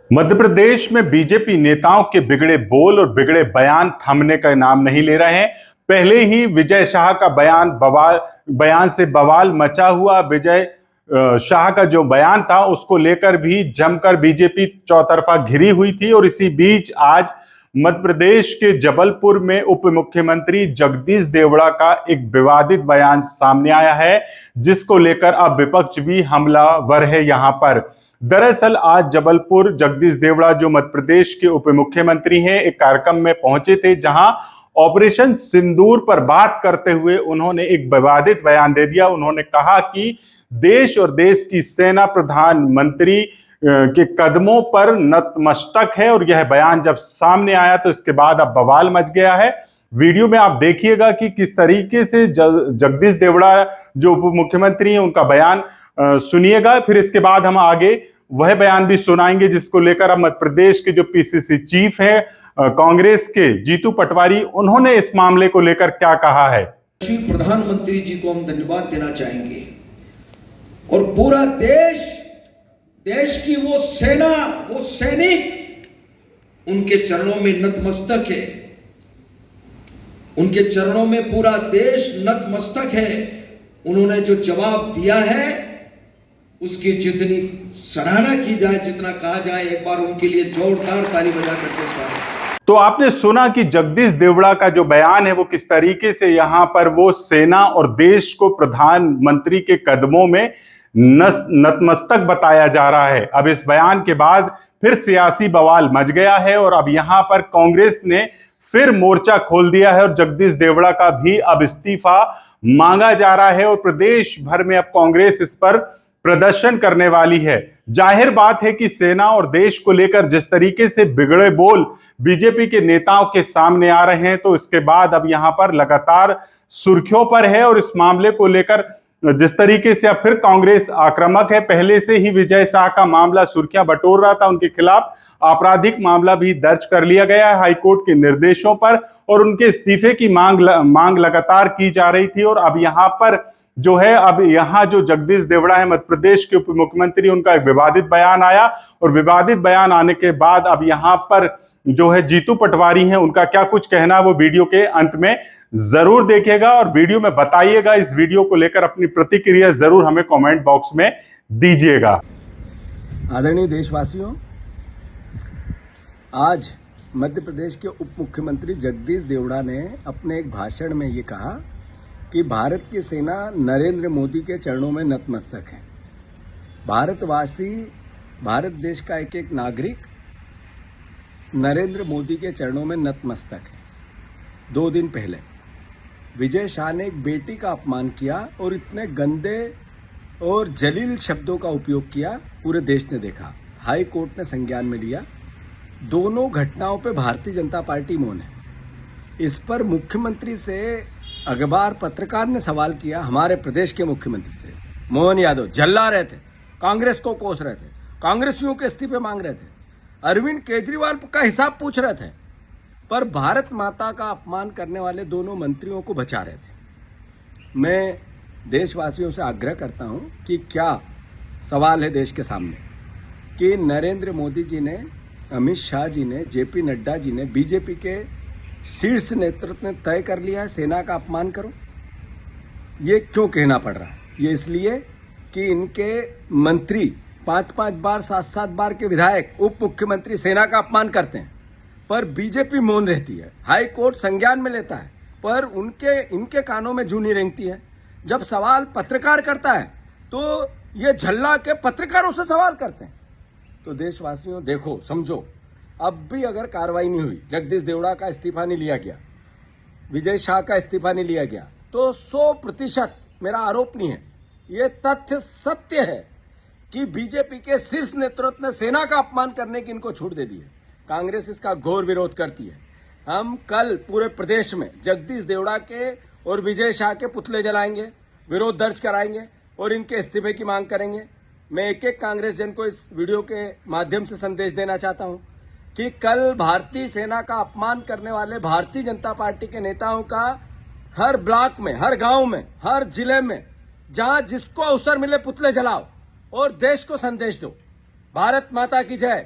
मध्य प्रदेश में बीजेपी नेताओं के बिगड़े बोल और बिगड़े बयान थमने का नाम नहीं ले रहे हैं। पहले ही विजय शाह का बयान से बवाल मचा हुआ। विजय शाह का जो बयान था उसको लेकर भी जमकर बीजेपी चौतरफा घिरी हुई थी। और इसी बीच आज मध्य प्रदेश के जबलपुर में उप मुख्यमंत्री जगदीश देवड़ा का एक विवादित बयान सामने आया है, जिसको लेकर अब विपक्ष भी हमलावर है। यहां पर दरअसल आज जबलपुर जगदीश देवड़ा जो मध्य प्रदेश के उप मुख्यमंत्री हैं, एक कार्यक्रम में पहुंचे थे जहां ऑपरेशन सिंदूर पर बात करते हुए उन्होंने एक विवादित बयान दे दिया। उन्होंने कहा कि देश और देश की सेना प्रधानमंत्री के कदमों पर नतमस्तक है। और यह बयान जब सामने आया तो इसके बाद अब बवाल मच गया है। वीडियो में आप देखिएगा कि किस तरीके से जगदीश देवड़ा जो उप मुख्यमंत्री हैं उनका बयान सुनिएगा। फिर इसके बाद हम आगे वह बयान भी सुनाएंगे जिसको लेकर अब मध्य प्रदेश के जो पीसीसी चीफ हैं कांग्रेस के जीतू पटवारी, उन्होंने इस मामले को लेकर क्या कहा है। प्रधानमंत्री जी को हम धन्यवाद देना चाहेंगे और पूरा देश की वो सेना, वो सैनिक उनके चरणों में नतमस्तक है। उनके चरणों में पूरा देश नतमस्तक है। उन्होंने जो जवाब दिया है उसकी जितनी सराहना की जाए, जितना कहा जाए, एक बार उनके लिए जोरदार ताली बजा करके साथ। तो आपने सुना कि जगदीश देवड़ा का जो बयान है वो किस तरीके से यहां पर वो सेना और देश को प्रधानमंत्री के कदमों में नतमस्तक बताया जा रहा है। अब इस बयान के बाद फिर सियासी बवाल मच गया है और अब यहां पर कांग्रेस ने फिर मोर्चा खोल दिया है और जगदीश देवड़ा का भी अब इस्तीफा मांगा जा रहा है। और प्रदेश भर में अब कांग्रेस इस पर प्रदर्शन करने वाली है। जाहिर बात है कि सेना और देश को लेकर जिस तरीके से बिगड़े बोल बीजेपी के नेताओं के सामने आ रहे हैं, तो इसके बाद अब यहां पर लगातार सुर्खियों पर है। और इस मामले को लेकर जिस तरीके से अब फिर कांग्रेस आक्रामक है, पहले से ही विजय शाह का मामला सुर्खियां बटोर रहा था, उनके खिलाफ आपराधिक मामला भी दर्ज कर लिया गया है हाईकोर्ट के निर्देशों पर और उनके इस्तीफे की मांग लगातार की जा रही थी। और अब यहां पर जो है, अब यहां जो जगदीश देवड़ा है मध्य प्रदेश के उप मुख्यमंत्री, उनका एक विवादित बयान आया और विवादित बयान आने के बाद अब यहां पर जो है जीतू पटवारी हैं, उनका क्या कुछ कहना वो वीडियो के अंत में जरूर देखिएगा और वीडियो में बताइएगा। इस वीडियो को लेकर अपनी प्रतिक्रिया जरूर हमें कमेंट बॉक्स में दीजिएगा। आदरणीय देशवासियों, आज मध्य प्रदेश के उप मुख्यमंत्री जगदीश देवड़ा ने अपने एक भाषण में ये कहा कि भारत की सेना नरेंद्र मोदी के चरणों में नतमस्तक है। भारतवासी, भारत देश का एक एक नागरिक नरेंद्र मोदी के चरणों में नतमस्तक है। 2 दिन पहले विजय शाह ने एक बेटी का अपमान किया और इतने गंदे और जलील शब्दों का उपयोग किया, पूरे देश ने देखा। हाई कोर्ट ने संज्ञान में लिया। दोनों घटनाओं पे भारतीय जनता पार्टी मौन है। इस पर मुख्यमंत्री से अखबार पत्रकार ने सवाल किया, हमारे प्रदेश के मुख्यमंत्री से, मोहन यादव जल्ला रहे थे, कांग्रेस को कोस रहे थे, कांग्रेसियों के इस्तीफे मांग रहे थे, अरविंद केजरीवाल का हिसाब पूछ रहे थे, पर भारत माता का अपमान करने वाले दोनों मंत्रियों को बचा रहे थे। मैं देशवासियों से आग्रह करता हूं कि क्या सवाल है देश के सामने कि नरेंद्र मोदी जी ने, अमित शाह जी ने, जेपी नड्डा जी ने, बीजेपी के शीर्ष नेतृत्व ने तय कर लिया है सेना का अपमान करो। ये क्यों कहना पड़ रहा है? ये इसलिए कि इनके मंत्री 5-5 बार, 7-7 बार के विधायक, उप मुख्यमंत्री सेना का अपमान करते हैं, पर बीजेपी मौन रहती है। हाई कोर्ट संज्ञान में लेता है, पर इनके कानों में जूं नहीं रेंगती है। जब सवाल पत्रकार करता है तो ये झल्ला के पत्रकारों से सवाल करते हैं। तो देशवासियों, देखो, समझो, अब भी अगर कार्रवाई नहीं हुई, जगदीश देवड़ा का इस्तीफा नहीं लिया गया, विजय शाह का इस्तीफा नहीं लिया गया, तो 100% मेरा आरोप नहीं है, ये तथ्य सत्य है कि बीजेपी के शीर्ष नेतृत्व ने सेना का अपमान करने की इनको छूट दे दी है। कांग्रेस इसका घोर विरोध करती है। हम कल पूरे प्रदेश में जगदीश देवड़ा के और विजय शाह के पुतले जलाएंगे, विरोध दर्ज कराएंगे और इनके इस्तीफे की मांग करेंगे। मैं एक एक कांग्रेस जन को इस वीडियो के माध्यम से संदेश देना चाहता हूं कि कल भारतीय सेना का अपमान करने वाले भारतीय जनता पार्टी के नेताओं का हर ब्लॉक में, हर गांव में, हर जिले में, जहां जिसको अवसर मिले पुतले जलाओ और देश को संदेश दो। भारत माता की जय।